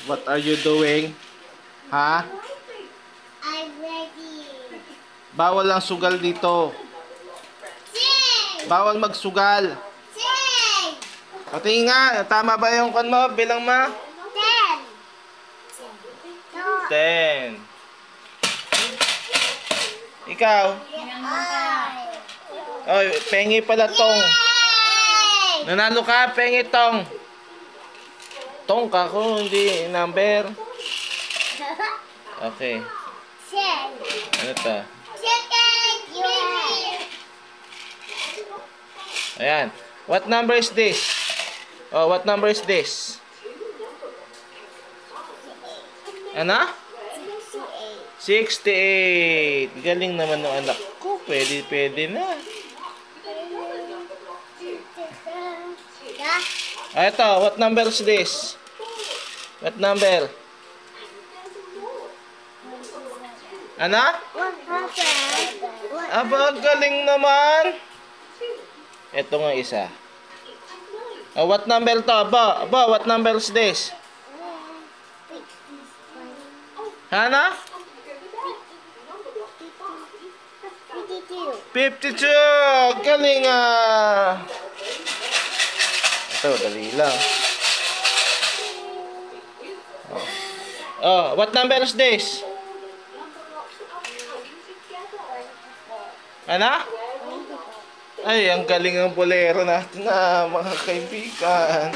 What are you doing? Ha? I'm ready. Bawal ang sugal dito. Sing! Bawal magsugal. Sing! Patingin nga, tama ba yung kan mo? Bilang ma? 10. 10. Ikaw? Oy, pengi pala tong. Yay! Nanalo ka, pengi tong. Tong ka ko, hindi number. Okay. Sing! Ano to? Chicken! Yay! Ayan. What number is this? Oh, what number is this? Ano? 68. Galing naman ng anak ko. Pwede na. Ah, ito. What number is this? What number? Ano? Aba, galing naman. Ito nga isa. Oh, what number to? Aba, what number is this? Hana? 52. Galing ah. Ito, dali lang. Oh, what number is this? Ano? Ay, ang galing ng bolero natin na mga kaibigan.